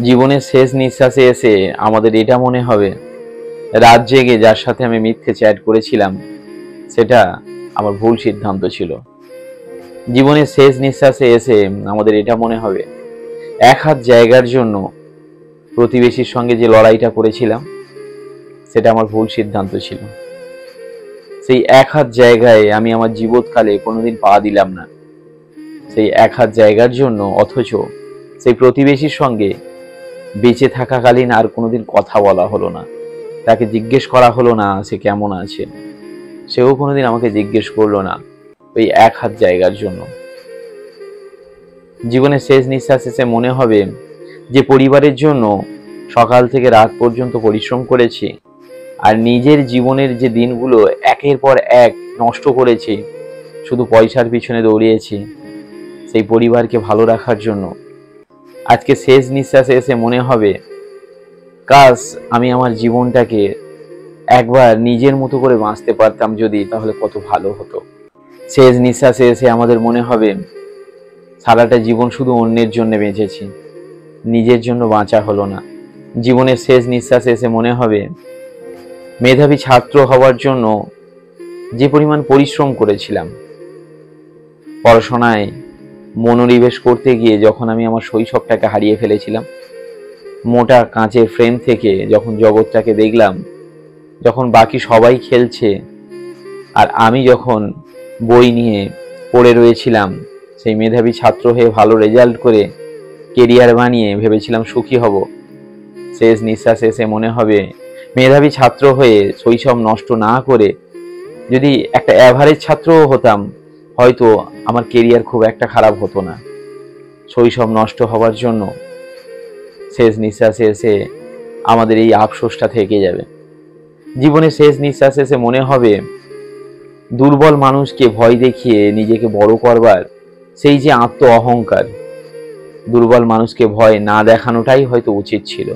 জীবনের শেষ নিঃশ্বাসে এসে আমাদের এটা মনে হবে রাত জেগে যার সাথে আমি মিথ্যে চ্যাট করেছিলাম সেটা আমার ভুল সিদ্ধান্ত ছিল। জীবনের শেষ নিঃশ্বাসে এসে আমাদের এটা মনে হবে এক হাত জায়গার জন্য প্রতিবেশীর সঙ্গে যে লড়াইটা করেছিলাম সেটা আমার ভুল সিদ্ধান্ত ছিল। সেই এক হাত জায়গায় আমি আমার জীবৎকালে কোনোদিন পা দিলাম না। সেই এক হাত জায়গার জন্য অথচ সেই প্রতিবেশীর সঙ্গে বেঁচে থাকাকালীন আর কোনোদিন কথা বলা হলো না, তাকে জিজ্ঞেস করা হলো না সে কেমন আছে, সেও কোনোদিন আমাকে জিজ্ঞেস করলো না ওই এক হাত জায়গার জন্য। জীবনের শেষ নিঃশ্বাস এসে মনে হবে যে পরিবারের জন্য সকাল থেকে রাত পর্যন্ত পরিশ্রম করেছি আর নিজের জীবনের যে দিনগুলো একের পর এক নষ্ট করেছি, শুধু পয়সার পিছনে দৌড়িয়েছি সেই পরিবারকে ভালো রাখার জন্য, আজকে শেষ নিঃশ্বাসে এসে মনে হবে কাশ আমি আমার জীবনটাকে একবার নিজের মতো করে বাঁচতে পারতাম যদি, তাহলে কত ভালো হতো। শেষ নিঃশ্বাসে এসে আমাদের মনে হবে সারাটা জীবন শুধু অন্যের জন্য বেঁচেছি, নিজের জন্য বাঁচা হলো না। জীবনের শেষ নিঃশ্বাসে এসে মনে হবে মেধাবী ছাত্র হওয়ার জন্য যে পরিমাণ পরিশ্রম করেছিলাম, পড়াশোনায় মনোনিবেশ করতে গিয়ে যখন আমি আমার শৈশবটাকে হারিয়ে ফেলেছিলাম, মোটা কাঁচের ফ্রেম থেকে যখন জগৎটাকে দেখলাম, যখন বাকি সবাই খেলছে আর আমি যখন বই নিয়ে পড়ে রয়েছিলাম, সেই মেধাবী ছাত্র হয়ে ভালো রেজাল্ট করে কেরিয়ার বানিয়ে ভেবেছিলাম সুখী হব, শেষ নিঃশ্বাসে এসে মনে হবে মেধাবী ছাত্র হয়ে শৈশব নষ্ট না করে যদি একটা অ্যাভারেজ ছাত্রও হতাম হয়তো আমার কেরিয়ার খুব একটা খারাপ হতো না। শৈশব নষ্ট হওয়ার জন্য শেষ নিঃশ্বাসে এসে আমাদের এই আফসোসটা থেকে যাবে। জীবনের শেষ নিঃশ্বাসে এসে মনে হবে দুর্বল মানুষকে ভয় দেখিয়ে নিজেকে বড় করবার সেই যে আত্ম অহংকার, দুর্বল মানুষকে ভয় না দেখানোটাই হয়তো উচিত ছিল।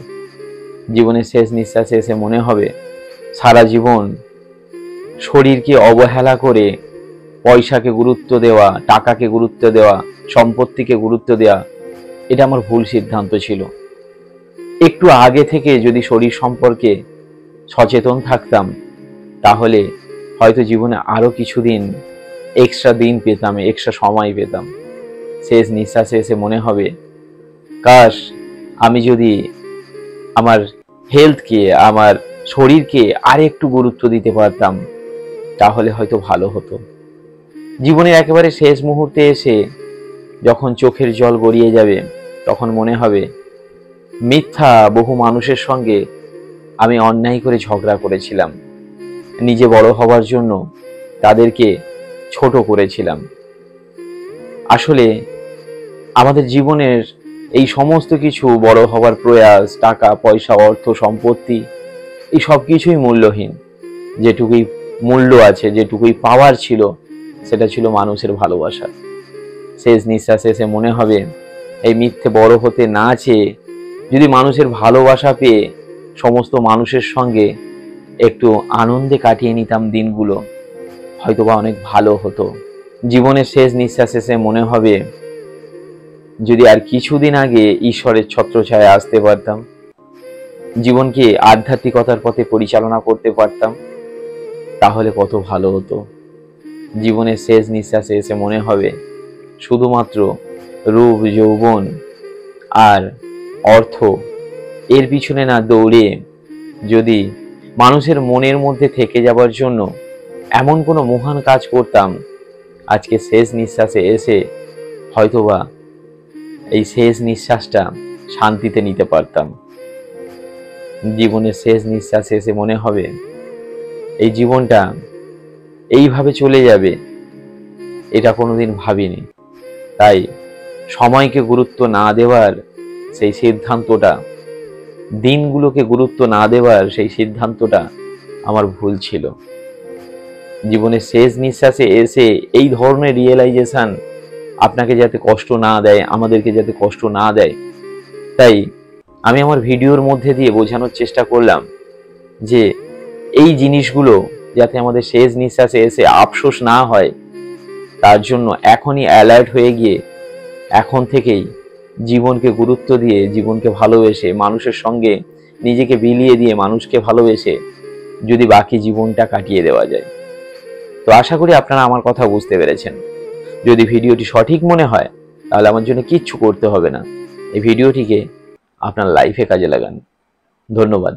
জীবনের শেষ নিঃশ্বাসে এসে মনে হবে সারা জীবন শরীরকে অবহেলা করে পয়সাকে গুরুত্ব দেওয়া, টাকাকে গুরুত্ব দেওয়া, সম্পত্তিকে গুরুত্ব দেওয়া, এটা আমার ভুল সিদ্ধান্ত ছিল। একটু আগে থেকে যদি শরীর সম্পর্কে সচেতন থাকতাম তাহলে হয়তো জীবনে আরো কিছুদিন এক্সট্রা দিন পেতাম, এক্সট্রা সময় পেতাম। শেষ নিঃশ্বাসে এসে মনে হবে কাশ আমি যদি আমার হেলথকে, আমার শরীরকে আর একটু গুরুত্ব দিতে পারতাম তাহলে হয়তো ভালো হতো। জীবনের একেবারে শেষ মুহূর্তে এসে যখন চোখের জল গড়িয়ে যাবে তখন মনে হবে মিথ্যা বহু মানুষের সঙ্গে আমি অন্যায় করে ঝগড়া করেছিলাম, নিজে বড় হওয়ার জন্য তাদেরকে ছোট করেছিলাম। আসলে আমাদের জীবনের এই সমস্ত কিছু বড় হওয়ার প্রয়াস, টাকা পয়সা, অর্থ সম্পত্তি, এই সব কিছুই মূল্যহীন। যেটুকুই মূল্য আছে, যেটুকুই পাওয়ার ছিল সেটা ছিল মানুষের ভালোবাসা। শেষ নিঃশ্বাসে এসে মনে হবে এই মিথ্যে বড় হতে না চেয়ে যদি মানুষের ভালোবাসা পেয়ে সমস্ত মানুষের সঙ্গে একটু আনন্দে কাটিয়ে নিতাম দিনগুলো, হয়তোবা অনেক ভালো হতো। জীবনের শেষ নিঃশ্বাস এসে মনে হবে যদি আর কিছুদিন আগে ঈশ্বরের ছত্রছায়ায় আসতে পারতাম, জীবনকে আধ্যাত্মিকতার পথে পরিচালনা করতে পারতাম তাহলে কত ভালো হতো। জীবনের শেষ নিঃশ্বাসে এসে মনে হবে শুধুমাত্র রূপ, যৌবন আর অর্থ এর পিছনে না দৌড়ে যদি মানুষের মনের মধ্যে থেকে যাবার জন্য এমন কোনো মহান কাজ করতাম, আজকে শেষ নিঃশ্বাসে এসে হয়তোবা এই শেষ নিঃশ্বাসটা শান্তিতে নিতে পারতাম। জীবনের শেষ নিঃশ্বাসে এসে মনে হবে এই জীবনটা এইভাবে চলে যাবে এটা কোনোদিন ভাবিনি। তাই সময়কে গুরুত্ব না দেওয়ার সেই সিদ্ধান্তটা, দিনগুলোকে গুরুত্ব না দেওয়ার সেই সিদ্ধান্তটা আমার ভুল ছিল। জীবনের শেষ নিঃশ্বাসে এসে এই ধরনের রিয়েলাইজেশন আপনাকে যাতে কষ্ট না দেয়, আমাদেরকে যাতে কষ্ট না দেয়, তাই আমি আমার ভিডিওর মধ্যে দিয়ে বোঝানোর চেষ্টা করলাম যে এই জিনিসগুলো যাতে আমাদের শেষ নিঃশ্বাসে এসে আফসোস না হয়, তার জন্য এখনই অ্যালার্ট হয়ে গিয়ে এখন থেকেই জীবনকে গুরুত্ব দিয়ে, জীবনকে ভালোবেসে, মানুষের সঙ্গে নিজেকে বিলিয়ে দিয়ে, মানুষকে ভালোবেসে যদি বাকি জীবনটা কাটিয়ে দেওয়া যায়। তো আশা করি আপনারা আমার কথা বুঝতে পেরেছেন। যদি ভিডিওটি সঠিক মনে হয় তাহলে আমার জন্য কিচ্ছু করতে হবে না, এই ভিডিওটিকে আপনার লাইফে কাজে লাগান। ধন্যবাদ।